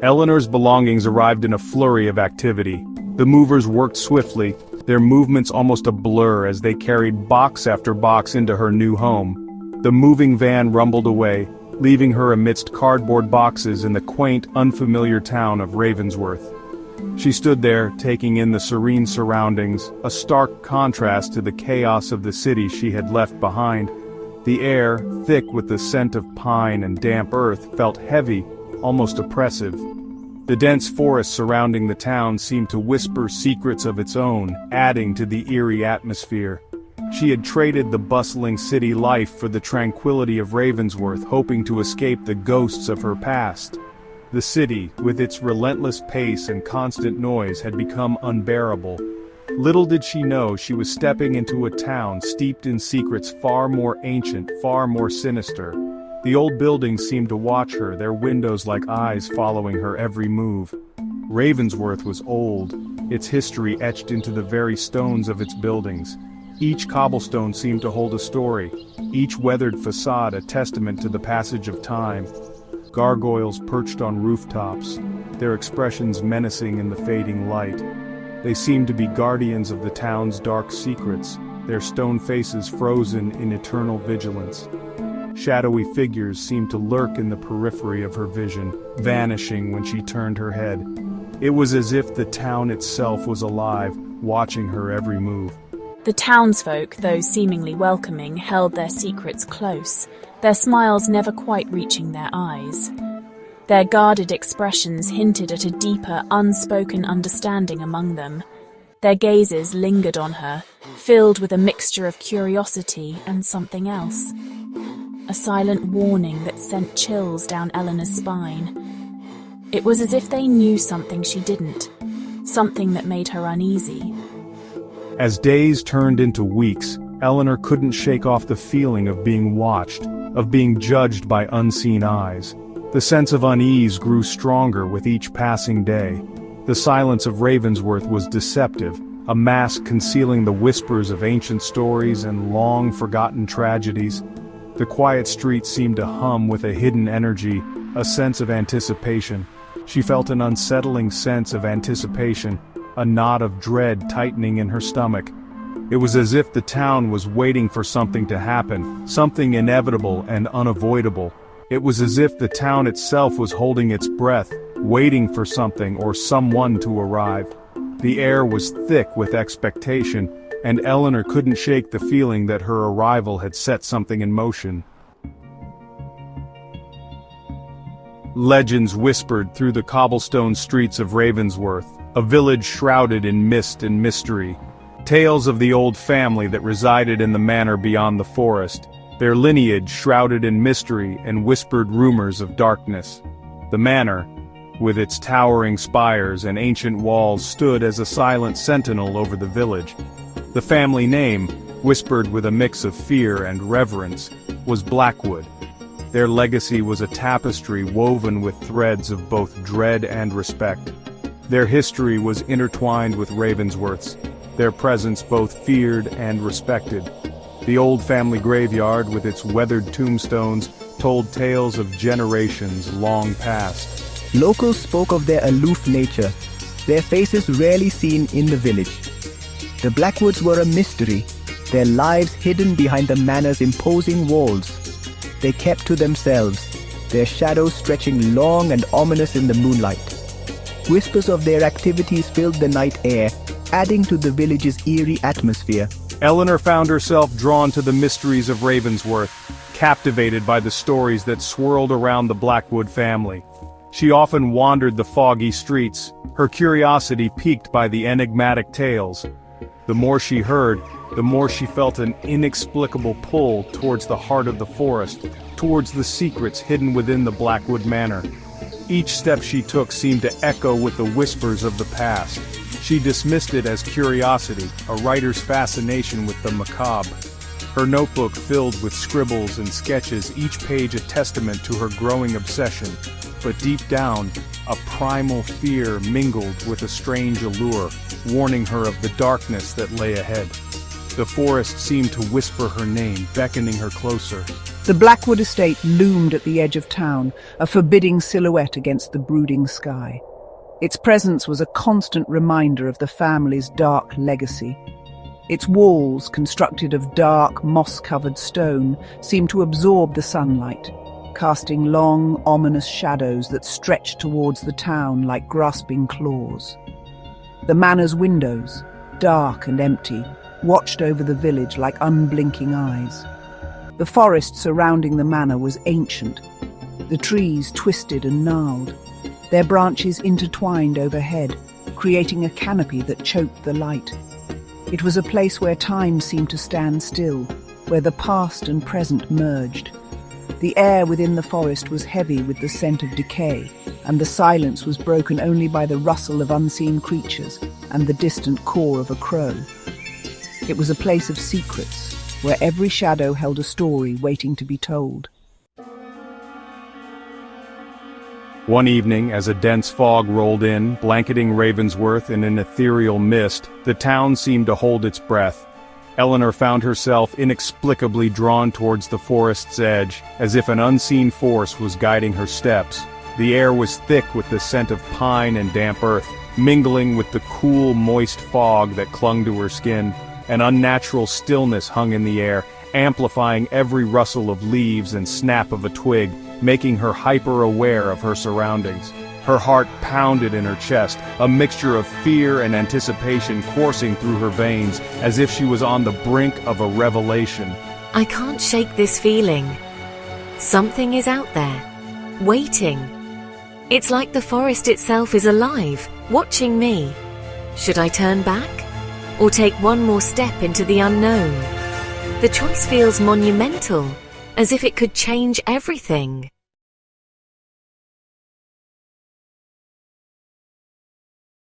Eleanor's belongings arrived in a flurry of activity. The movers worked swiftly, their movements almost a blur as they carried box after box into her new home. The moving van rumbled away, leaving her amidst cardboard boxes in the quaint, unfamiliar town of Ravensworth. She stood there, taking in the serene surroundings, a stark contrast to the chaos of the city she had left behind. The air, thick with the scent of pine and damp earth, felt heavy, almost oppressive. The dense forest surrounding the town seemed to whisper secrets of its own, adding to the eerie atmosphere. She had traded the bustling city life for the tranquility of Ravensworth, hoping to escape the ghosts of her past. The city, with its relentless pace and constant noise, had become unbearable. Little did she know she was stepping into a town steeped in secrets far more ancient, far more sinister. The old buildings seemed to watch her, their windows like eyes following her every move. Ravensworth was old, its history etched into the very stones of its buildings. Each cobblestone seemed to hold a story, each weathered facade a testament to the passage of time. Gargoyles perched on rooftops, their expressions menacing in the fading light. They seemed to be guardians of the town's dark secrets, their stone faces frozen in eternal vigilance. Shadowy figures seemed to lurk in the periphery of her vision, vanishing when she turned her head. It was as if the town itself was alive, watching her every move. The townsfolk, though seemingly welcoming, held their secrets close, their smiles never quite reaching their eyes. Their guarded expressions hinted at a deeper, unspoken understanding among them. Their gazes lingered on her, filled with a mixture of curiosity and something else. A silent warning that sent chills down Eleanor's spine. It was as if they knew something she didn't, something that made her uneasy. As days turned into weeks, Eleanor couldn't shake off the feeling of being watched, of being judged by unseen eyes. The sense of unease grew stronger with each passing day. The silence of Ravensworth was deceptive, a mask concealing the whispers of ancient stories and long-forgotten tragedies. The quiet streets seemed to hum with a hidden energy, a sense of anticipation. She felt an unsettling sense of anticipation, a knot of dread tightening in her stomach. It was as if the town was waiting for something to happen, something inevitable and unavoidable. It was as if the town itself was holding its breath, waiting for something or someone to arrive. The air was thick with expectation, and Eleanor couldn't shake the feeling that her arrival had set something in motion. Legends whispered through the cobblestone streets of Ravensworth, a village shrouded in mist and mystery. Tales of the old family that resided in the manor beyond the forest, their lineage shrouded in mystery and whispered rumors of darkness. The manor, with its towering spires and ancient walls, stood as a silent sentinel over the village. The family name, whispered with a mix of fear and reverence, was Blackwood. Their legacy was a tapestry woven with threads of both dread and respect. Their history was intertwined with Ravensworth's, their presence both feared and respected. The old family graveyard, with its weathered tombstones, told tales of generations long past. Locals spoke of their aloof nature, their faces rarely seen in the village. The Blackwoods were a mystery, their lives hidden behind the manor's imposing walls. They kept to themselves, their shadows stretching long and ominous in the moonlight. Whispers of their activities filled the night air, adding to the village's eerie atmosphere. Eleanor found herself drawn to the mysteries of Ravensworth, captivated by the stories that swirled around the Blackwood family. She often wandered the foggy streets, her curiosity piqued by the enigmatic tales. The more she heard, the more she felt an inexplicable pull towards the heart of the forest, towards the secrets hidden within the Blackwood Manor. Each step she took seemed to echo with the whispers of the past. She dismissed it as curiosity, a writer's fascination with the macabre. Her notebook filled with scribbles and sketches, each page a testament to her growing obsession. But deep down, a primal fear mingled with a strange allure, warning her of the darkness that lay ahead. The forest seemed to whisper her name, beckoning her closer. The Blackwood estate loomed at the edge of town, a forbidding silhouette against the brooding sky. Its presence was a constant reminder of the family's dark legacy. Its walls, constructed of dark, moss-covered stone, seemed to absorb the sunlight, casting long, ominous shadows that stretched towards the town like grasping claws. The manor's windows, dark and empty, watched over the village like unblinking eyes. The forest surrounding the manor was ancient, the trees twisted and gnarled, their branches intertwined overhead, creating a canopy that choked the light. It was a place where time seemed to stand still, where the past and present merged. The air within the forest was heavy with the scent of decay, and the silence was broken only by the rustle of unseen creatures and the distant caw of a crow. It was a place of secrets, where every shadow held a story waiting to be told. One evening, as a dense fog rolled in, blanketing Ravensworth in an ethereal mist, the town seemed to hold its breath. Eleanor found herself inexplicably drawn towards the forest's edge, as if an unseen force was guiding her steps. The air was thick with the scent of pine and damp earth, mingling with the cool, moist fog that clung to her skin. An unnatural stillness hung in the air, amplifying every rustle of leaves and snap of a twig, making her hyper-aware of her surroundings. Her heart pounded in her chest, a mixture of fear and anticipation coursing through her veins, as if she was on the brink of a revelation. I can't shake this feeling. Something is out there, waiting. It's like the forest itself is alive, watching me. Should I turn back? Or take one more step into the unknown? The choice feels monumental, as if it could change everything.